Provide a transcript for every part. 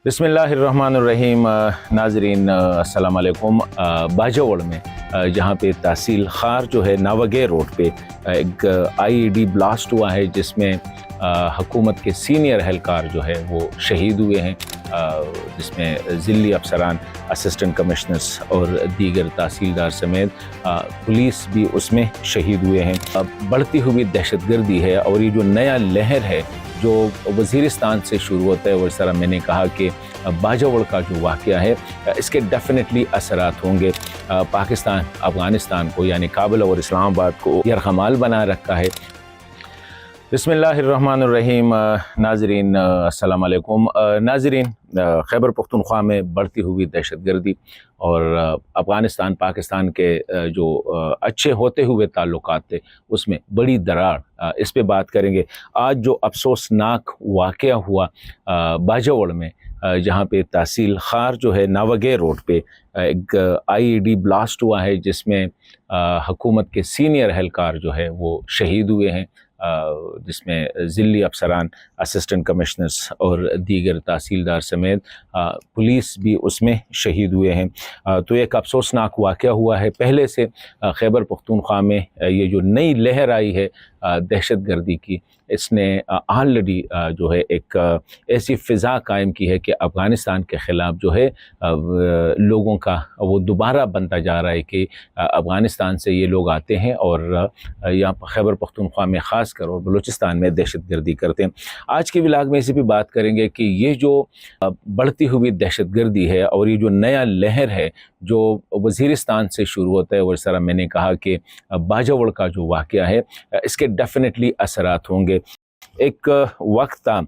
बिस्मिल्लाहिर्रहमानिर्रहीम। नाजरीन अस्सलाम वालेकुम। बाजवड़ में जहाँ पे तहसील खार जो है नावगे रोड पे एक आईईडी ब्लास्ट हुआ है जिसमें हुकूमत के सीनियर एहलकार जो है वो शहीद हुए हैं, जिसमें ज़िली अफसरान, असिस्टेंट कमिश्नर्स और दीगर तहसीलदार समेत पुलिस भी उसमें शहीद हुए हैं। बढ़ती हुई दहशतगर्दी है और ये जो नया लहर है जो वज़ीरिस्तान से शुरू होता है, वो इस तरह मैंने कहा कि बाजवड़ का जो वाक़या है इसके डेफिनेटली असरात होंगे। पाकिस्तान अफ़गानिस्तान को यानी काबुल और इस्लामाबाद को यरग़माल बना रखा है। बिस्मिल्लाहिर्रहमानिर्रहीम। नाजरीन अस्सलाम वालेकुम। नाजरीन, खैबर पख्तूनख्वा में बढ़ती हुई दहशतगर्दी और अफ़गानिस्तान पाकिस्तान के जो अच्छे होते हुए ताल्लुकात थे उसमें बड़ी दरार, इस पे बात करेंगे। आज जो अफसोसनाक वाक़या हुआ बाजवड़ में जहाँ पे तहसील खार जो है नावगे रोड पे एक आईईडी ब्लास्ट हुआ है जिसमें हुकूमत के सीनियर एहलकार जो है वो शहीद हुए हैं, जिसमें ज़िली अफसरान, असिस्टेंट कमिश्नर्स और दीगर तहसीलदार समेत पुलिस भी उसमें शहीद हुए हैं। तो एक अफसोसनाक वाक़या हुआ है। पहले से खैबर पख्तूनख्वा में ये जो नई लहर आई है दहशतगर्दी की, इसने ऑलरेडी जो है एक ऐसी फ़िज़ा कायम की है कि अफ़गानिस्तान के ख़िलाफ़ जो है लोगों का वो दोबारा बनता जा रहा है कि अफ़गानिस्तान से ये लोग आते हैं और यहाँ पर खैबर पख्तूनख्वा में ख़ास कर और बलूचिस्तान में दहशतगर्दी करते हैं। आज के व्लॉग में इसी भी बात करेंगे कि ये जो बढ़ती हुई दहशतगर्दी है और ये जो नया लहर है जो वज़ीरिस्तान से शुरू होता है, वो इस तरह मैंने कहा कि बाजवड़ का जो वाक़या है इसके डेफिनेटली असरात होंगे। एक वक्त था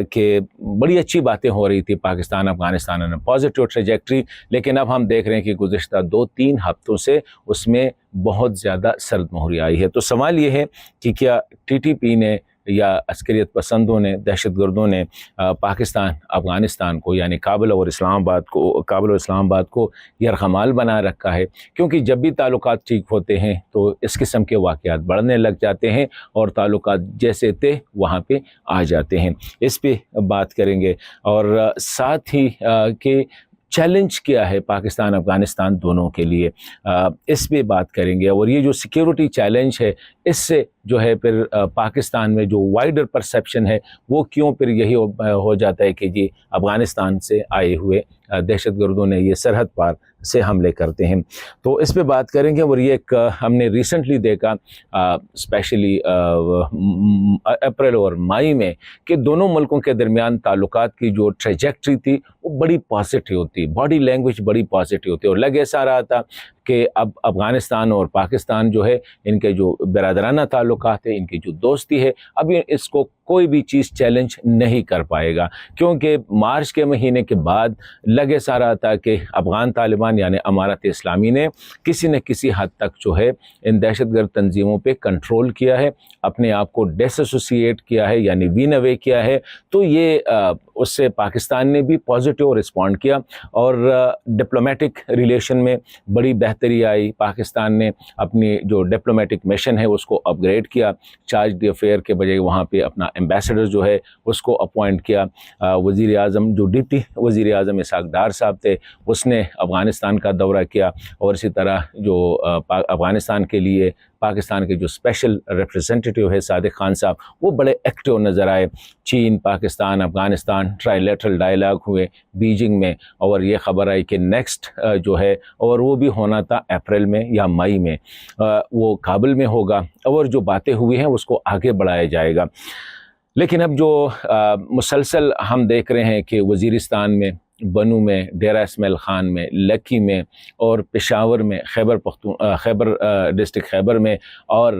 कि बड़ी अच्छी बातें हो रही थी पाकिस्तान अफ़गानिस्तान में, पॉजिटिव ट्रैजेक्टरी, लेकिन अब हम देख रहे हैं कि गुज़िश्ता 2-3 हफ्तों से उसमें बहुत ज़्यादा सर्द मोहरी आई है। तो सवाल ये है कि क्या टीटीपी ने या अस्करियत पसंदों ने, दहशतगर्दों ने पाकिस्तान अफ़गानिस्तान को यानी काबुल और इस्लामाबाद को यरग़माल बना रखा है? क्योंकि जब भी ताल्लुकात ठीक होते हैं तो इस किस्म के वाक़यात बढ़ने लग जाते हैं और ताल्लुकात जैसे थे वहाँ पे आ जाते हैं। इस पे बात करेंगे और साथ ही कि चैलेंज क्या है पाकिस्तान अफ़गानिस्तान दोनों के लिए, इस पे बात करेंगे। और ये जो सिक्योरिटी चैलेंज है इससे जो है फिर पाकिस्तान में जो वाइडर परसेप्शन है वो क्यों फिर यही हो जाता है कि जी अफ़गानिस्तान से आए हुए दहशतगर्दों ने ये सरहद पार से हमले करते हैं। तो इस पे बात करेंगे। और ये एक हमने रिसेंटली देखा स्पेशली अप्रैल और मई में कि दोनों मुल्कों के दरमियान ताल्लुकात की जो ट्रैजेक्टरी थी वो बड़ी पॉजिटिव होती, बॉडी लैंग्वेज बड़ी पॉजिटिव होती और लग ऐसा रहा था कि अब अफ़गानिस्तान और पाकिस्तान जो है इनके जो बिरादराना ताल्लुकात है, इनकी जो दोस्ती है, अब इसको कोई भी चीज़ चैलेंज नहीं कर पाएगा। क्योंकि मार्च के महीने के बाद लग ऐसा रहा था कि अफ़गान तालिबान यानी अमारत इस्लामी ने किसी न किसी हद तक जो है इन दहशतगर्द तंजीमों पे कंट्रोल किया है, अपने आप को डिसोसिएट किया है यानी वीन अवे किया है। तो ये उससे पाकिस्तान ने भी पॉजिटिव रिस्पॉन्ड किया और डिप्लोमेटिक रिलेशन में बड़ी बेहतरी आई। पाकिस्तान ने अपनी जो डिप्लोमेटिक मिशन है उसको अपग्रेड किया, चार्ज द अफेयर के बजाय वहाँ पे अपना एम्बेसडर जो है उसको अपॉइंट किया। वज़ीर आज़म जो डिप्टी वज़ीर आज़म इसहाक़ डार साहब थे उसने अफ़गानिस्तान का दौरा किया और इसी तरह जो अफ़गानिस्तान के लिए पाकिस्तान के जो स्पेशल रिप्रेजेंटेटिव है सादिक खान साहब वो बड़े एक्टिव नज़र आए। चीन, पाकिस्तान, अफ़गानिस्तान ट्राइलेटरल डायलॉग हुए बीजिंग में और ये ख़बर आई कि नेक्स्ट जो है और वो भी होना था अप्रैल में या मई में, वो काबुल में होगा और जो बातें हुई हैं उसको आगे बढ़ाया जाएगा। लेकिन अब जो मुसलसल हम देख रहे हैं कि वज़ीरिस्तान में, बनू में, डेरा इस्माइल ख़ान में, लकी में और पेशावर में, खैबर डिस्ट्रिक्ट खैबर में और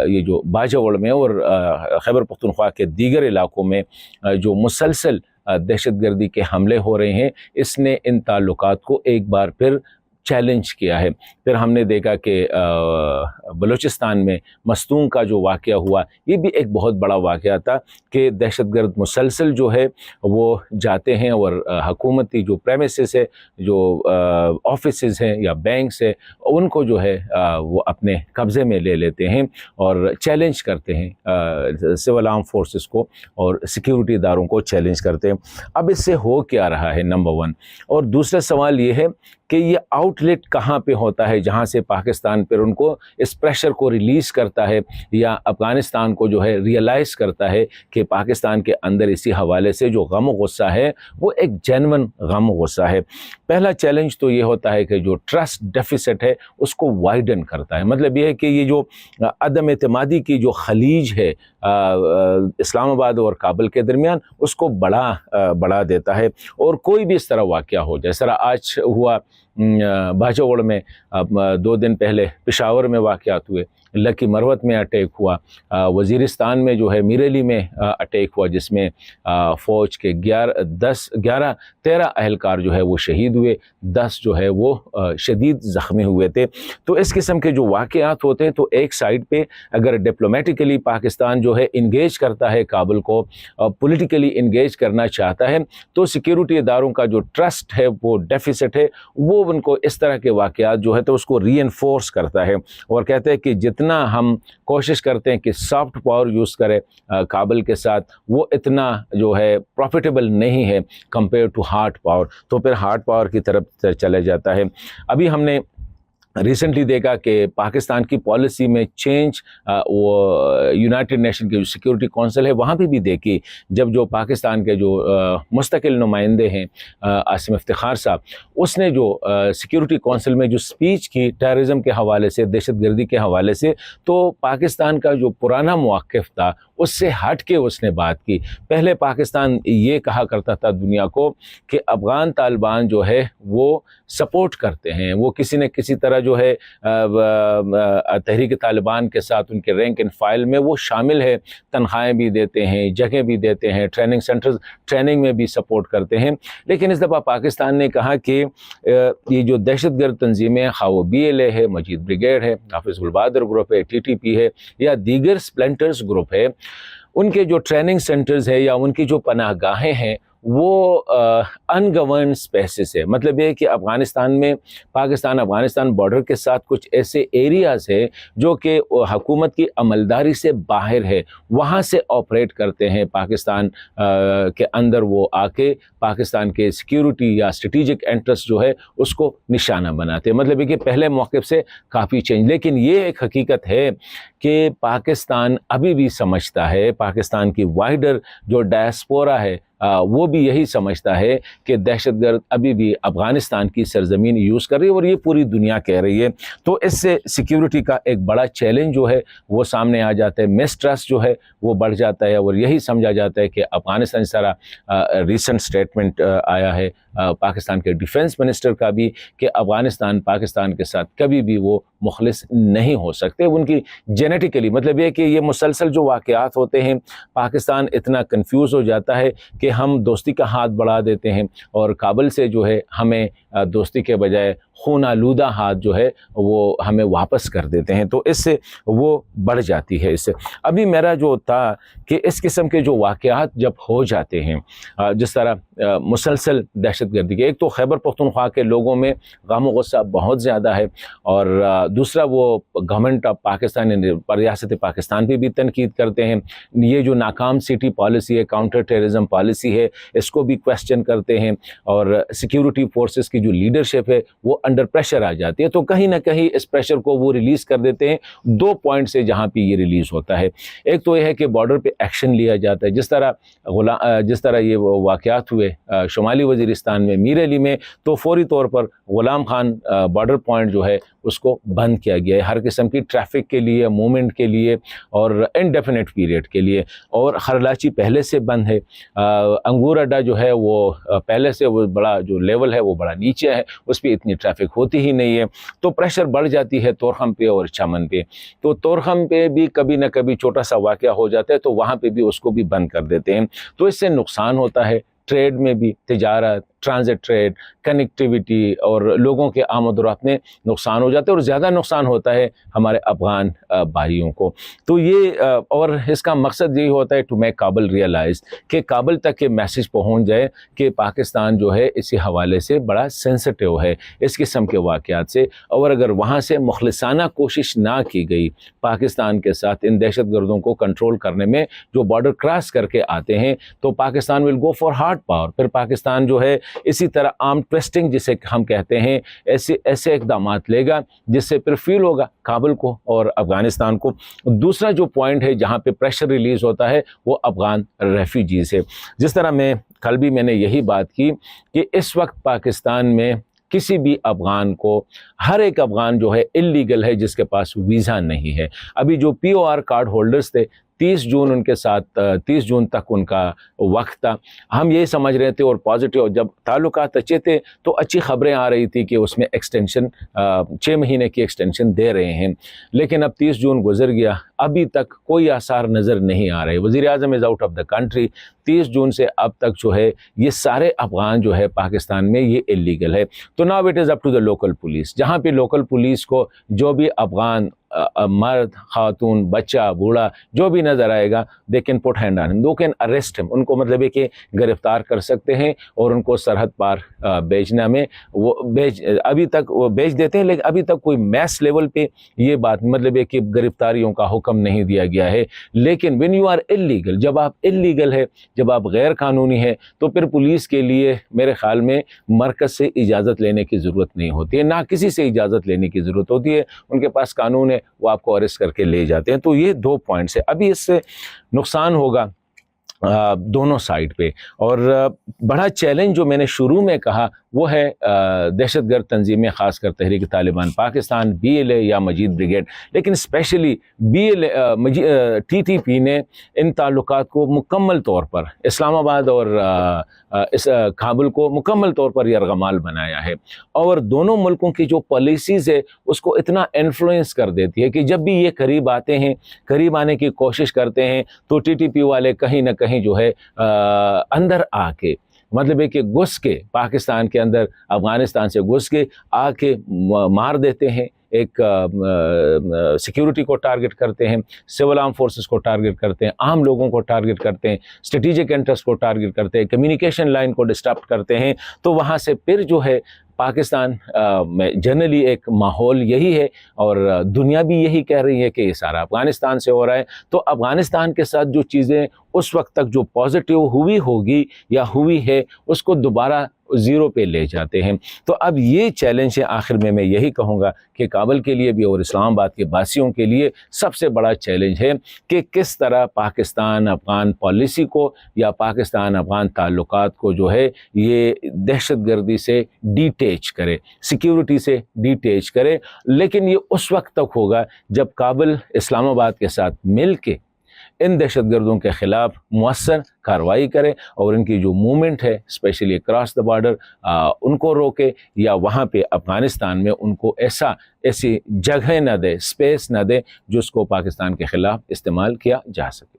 ये जो बाजवड़ में और खैबर पख्तूनख्वा के दीगर इलाकों में जो मुसलसल दहशतगर्दी के हमले हो रहे हैं, इसने इन ताल्लुकात को एक बार फिर چیلنج کیا ہے۔ پھر ہم نے دیکھا کہ بلوچستان میں مستونگ کا جو واقعہ ہوا، یہ بھی ایک بہت بڑا واقعہ تھا کہ دہشت گرد مسلسل جو ہے وہ جاتے ہیں اور حکومتی جو پریمیسز ہے، جو آفیسز ہیں یا بینکس ہیں، ان کو جو ہے وہ اپنے قبضے میں لے لیتے ہیں اور چیلنج کرتے ہیں سول آرم فورسز کو اور سیکیورٹی اداروں کو چیلنج کرتے ہیں۔ اب اس سے ہو کیا رہا ہے، نمبر 1۔ اور دوسرا سوال یہ ہے کہ یہ آؤٹ لیٹ کہاں پہ ہوتا ہے جہاں سے پاکستان پر ان کو اس پریشر کو ریلیز کرتا ہے یا افغانستان کو جو ہے ریئلائز کرتا ہے کہ پاکستان کے اندر اسی حوالے سے جو غم و غصہ ہے وہ ایک جینون غم و غصہ ہے۔ پہلا چیلنج تو یہ ہوتا ہے کہ جو ٹرسٹ ڈیفیسٹ ہے اس کو وائڈن کرتا ہے۔ مطلب یہ ہے کہ یہ جو عدم اعتمادی کی جو خلیج ہے اسلام آباد اور کابل کے درمیان، اس کو بڑھا دیتا ہے۔ اور کوئی بھی اس طرح واقعہ ہو، جس طرح آج ہوا باجوڑ میں، 2 دن پہلے پشاور میں واقعات ہوئے، لکی مروت میں اٹیک ہوا، وزیرستان میں جو ہے میریلی میں اٹیک ہوا جس میں فوج کے 13 اہلکار جو ہے وہ شہید ہوئے، 10 جو ہے وہ شدید زخمی ہوئے تھے۔ تو اس قسم کے جو واقعات ہوتے ہیں تو ایک سائڈ پہ اگر ڈپلومیٹیکلی پاکستان جو ہے انگیج کرتا ہے کابل کو، پولیٹیکلی انگیج کرنا چاہتا ہے، تو سیکیورٹی اداروں کا جو ٹرسٹ ہے وہ ڈیفیسٹ ہے، وہ ان کو اس طرح کے واقعات جو ہے تو اس کو ری انفورس کرتا ہے اور کہتے ہیں کہ جتنا ہم کوشش کرتے ہیں کہ سافٹ پاور یوز کرے کابل کے ساتھ، وہ اتنا جو ہے پروفیٹیبل نہیں ہے کمپیئر ٹو ہارڈ پاور، تو پھر ہارڈ پاور کی طرف چلے جاتا ہے۔ ابھی ہم نے ریسنٹلی دیکھا کہ پاکستان کی پالیسی میں چینج وہ یونائٹڈ نیشن کے جو سیکیورٹی کونسل ہے وہاں پہ بھی دیکھی، جب جو پاکستان کے جو مستقل نمائندے ہیں عاصم افتخار صاحب، اس نے جو سیکیورٹی کونسل میں جو سپیچ کی ٹیررزم کے حوالے سے، دہشت گردی کے حوالے سے، تو پاکستان کا جو پرانا موقف تھا اس سے ہٹ کے اس نے بات کی۔ پہلے پاکستان یہ کہا کرتا تھا دنیا کو کہ افغان طالبان جو ہے وہ سپورٹ کرتے ہیں، وہ کسی نہ کسی طرح جو ہے تحریک طالبان کے ساتھ ان کے رینک اینڈ فائل میں وہ شامل ہے، تنخواہیں بھی دیتے ہیں، جگہ بھی دیتے ہیں، ٹریننگ سینٹرز ٹریننگ میں بھی سپورٹ کرتے ہیں۔ لیکن اس دفعہ پاکستان نے کہا کہ یہ جو دہشت گرد تنظیمیں، خواہ وہ BLA ہے، مجید بریگیڈ ہے، حافظ البادر گروپ ہے، TTP ہے یا دیگر سپلنٹرز گروپ ہے، ان کے جو ٹریننگ سینٹرز ہے یا ان کی جو پناہ گاہیں ہیں وہ ان گورنڈ اسپیسز ہے۔ مطلب یہ ہے کہ افغانستان میں پاکستان افغانستان بارڈر کے ساتھ کچھ ایسے ایریاز ہے جو کہ حکومت کی عملداری سے باہر ہے، وہاں سے آپریٹ کرتے ہیں پاکستان کے اندر، وہ آ کے پاکستان کے سیکیورٹی یا اسٹریٹجک انٹرسٹ جو ہے اس کو نشانہ بناتے ہیں۔ مطلب یہ کہ پہلے موقف سے کافی چینج، لیکن یہ ایک حقیقت ہے کہ پاکستان ابھی بھی سمجھتا ہے، پاکستان کی وائڈر جو ڈائسپورا ہے وہ بھی یہی سمجھتا ہے کہ دہشت گرد ابھی بھی افغانستان کی سرزمین یوز کر رہی ہے اور یہ پوری دنیا کہہ رہی ہے۔ تو اس سے سیکیورٹی کا ایک بڑا چیلنج جو ہے وہ سامنے آ جاتا ہے، مسٹرسٹ جو ہے وہ بڑھ جاتا ہے اور یہی سمجھا جاتا ہے کہ افغانستان سارا ریسنٹ سٹیٹمنٹ آیا ہے پاکستان کے ڈیفنس منسٹر کا بھی کہ افغانستان پاکستان کے ساتھ کبھی بھی وہ مخلص نہیں ہو سکتے، ان کی جینیٹیکلی، مطلب یہ کہ یہ مسلسل جو واقعات ہوتے ہیں پاکستان اتنا کنفیوز ہو جاتا ہے کہ ہم دوستی کا ہاتھ بڑھا دیتے ہیں اور کابل سے جو ہے ہمیں دوستی کے بجائے خون آلودہ ہاتھ جو ہے وہ ہمیں واپس کر دیتے ہیں، تو اس سے وہ بڑھ جاتی ہے۔ اس سے ابھی میرا جو تھا کہ اس قسم کے جو واقعات جب ہو جاتے ہیں، جس طرح مسلسل دہشت گردی کے، ایک تو خیبر پختونخوا کے لوگوں میں غم و غصہ بہت زیادہ ہے، اور دوسرا وہ گورنمنٹ آف پاکستان ریاست پاکستان پہ بھی تنقید کرتے ہیں، یہ جو ناکام سٹی پالیسی ہے، کاؤنٹر ٹیررزم پالیسی ہے، اس کو بھی کویسچن کرتے ہیں، اور سیکیورٹی فورسز کی جو لیڈرشپ ہے وہ انڈر پریشر آ جاتی ہے، تو کہیں نہ کہیں اس پریشر کو وہ ریلیز کر دیتے ہیں 2 پوائنٹ سے جہاں پہ یہ ریلیز ہوتا ہے۔ ایک تو یہ ہے کہ بارڈر پہ ایکشن لیا جاتا ہے، جس طرح یہ واقعات ہوئے شمالی وزیرستان میں میریلی میں، تو فوری طور پر غلام خان بارڈر پوائنٹ جو ہے اس کو بند کیا گیا ہے ہر قسم کی ٹریفک کے لیے، موومنٹ کے لیے اور انڈیفینٹ پیریڈ کے لیے، اور خرلاچی پہلے سے بند ہے، انگور اڈا جو ہے وہ پہلے سے وہ بڑا جو لیول ہے وہ بڑا نیچے ہے، اس پہ اتنی ٹریفک ہوتی ہی نہیں ہے، تو پریشر بڑھ جاتی ہے طورخم پہ اور چمن پہ، تو طورخم پہ بھی کبھی نہ کبھی چھوٹا سا واقعہ ہو جاتا ہے تو وہاں پہ بھی اس کو بھی بند کر دیتے ہیں، تو اس سے نقصان ہوتا ہے ٹریڈ میں بھی، تجارت، ट्रांजिट ट्रेड, कनेक्टिविटी और लोगों के आमद रफ्त में नुकसान हो जाता है और ज़्यादा नुकसान होता है हमारे अफ़गान भाइयों को। तो ये और इसका मकसद यही होता है टू मेक काबुल रियलाइज़ कि काबुल तक ये मैसेज पहुंच जाए कि पाकिस्तान जो है इसी हवाले से बड़ा सेंसिटिव है इस किस्म के वाक़यात से, और अगर वहाँ से मुखलिसाना कोशिश ना की गई पाकिस्तान के साथ इन दहशत गर्दों को कंट्रोल करने में जो बॉर्डर क्रॉस करके आते हैं, तो Pakistan will go for hard power. फिर पाकिस्तान जो है इसी तरह आर्म ट्विस्टिंग जिसे हम कहते हैं ऐसे इक़दाम लेगा जिससे फिर फील होगा काबुल को और अफ़गानिस्तान को। दूसरा जो पॉइंट है जहाँ पे प्रेशर रिलीज़ होता है वो अफ़गान रेफ्यूजीज़ है। जिस तरह कल भी मैंने यही बात की कि इस वक्त पाकिस्तान में किसी भी अफ़गान को, हर एक अफ़गान जो है इल्लीगल है जिसके पास वीज़ा नहीं है। अभी जो POR कार्ड होल्डर्स थे 30 जून उनके साथ 30 जून तक उनका वक्त था। हम यही समझ रहे थे और पॉजिटिव जब ताल्लुकात अच्छे थे तो अच्छी खबरें आ रही थी कि उसमें एक्सटेंशन 6 महीने की एक्सटेंशन दे रहे हैं, लेकिन अब 30 जून गुजर गया, अभी तक कोई आसार नज़र नहीं आ रहे। वज़ीर आज़म is out of the country. 30 जून से अब तक जो है ये सारे अफ़गान जो है पाकिस्तान में ये इल्लीगल है। तो now it is up to the local police, जहाँ पे लोकल पुलिस को जो भी अफ़गान मर्द, खातून, बच्चा, बूढ़ा जो भी नज़र आएगा they can put hand on him, they can arrest him, उनको मतलब है कि गिरफ्तार कर सकते हैं और उनको सरहद पार भेजना में वो अभी तक वो भेज देते हैं, लेकिन अभी तक कोई मैस लेवल पे ये बात मतलब है कि गिरफ्तारियों का हुक्म नहीं दिया गया है। लेकिन व्हेन यू आर इल्लीगल, जब आप इल्लीगल है, जब आप गैर कानूनी है, तो फिर पुलिस के लिए मेरे ख्याल में मरकज़ से इजाज़त लेने की ज़रूरत नहीं होती है, ना किसी से इजाज़त लेने की ज़रूरत होती है। उनके पास कानून है, वो आपको अरेस्ट करके ले जाते हैं। तो ये 2 पॉइंट्स है। अभी इससे नुकसान होगा दोनों साइड पे, और बड़ा चैलेंज जो मैंने शुरू में कहा वो है दहशतगर्द तंजीमें, ख़ासकर तहरीक तालिबान पाकिस्तान, BLA या मजीद ब्रिगेड, लेकिन स्पेशली TTP ने इन ताल्लुकात को मुकम्मल तौर पर इस्लामाबाद और इस काबुल को मुकम्मल तौर पर यरगमाल बनाया है, और दोनों मुल्कों की जो पॉलिसीज़ है उसको इतना इन्फ्लुएंस कर देती है कि जब भी ये करीब आते हैं, करीब आने की कोशिश करते हैं, तो TTP वाले कहीं ना कहीं जो है अंदर आके मतलब है कि घुस के पाकिस्तान के अंदर, अफ़गानिस्तान से घुस के आके मार देते हैं। एक सिक्योरिटी को टारगेट करते हैं, सिविल आर्म फोर्सेस को टारगेट करते हैं, आम लोगों को टारगेट करते हैं, स्ट्रेटेजिक इंटरेस्ट को टारगेट करते हैं, कम्युनिकेशन लाइन को डिस्टर्ब करते हैं। तो वहाँ से फिर जो है पाकिस्तान में जनरली एक माहौल यही है, और दुनिया भी यही कह रही है कि ये सारा अफ़गानिस्तान से हो रहा है। तो अफ़गानिस्तान के साथ जो चीज़ें उस वक्त तक जो पॉजिटिव हुई होगी या हुई है उसको दोबारा ज़ीरो पे ले जाते हैं। तो अब ये चैलेंज है, आखिर में मैं यही कहूँगा कि काबुल के लिए भी और इस्लामाबाद के बासियों के लिए सबसे बड़ा चैलेंज है कि किस तरह पाकिस्तान अफ़गान पॉलिसी को या पाकिस्तान अफ़गान ताल्लुकात को जो है ये दहशतगर्दी से डिटैच करे, सिक्योरिटी से डिटैच करे। लेकिन ये उस वक्त तक होगा जब काबुल इस्लामाबाद के साथ मिल के इन दहशतगर्दों के ख़िलाफ़ मुअस्सर कार्रवाई करे और इनकी जो मूवमेंट है स्पेशली क्रॉस द बॉर्डर उनको रोके, या वहाँ पे अफ़गानिस्तान में उनको ऐसी जगह न दे, स्पेस न दे जिसको पाकिस्तान के ख़िलाफ़ इस्तेमाल किया जा सके।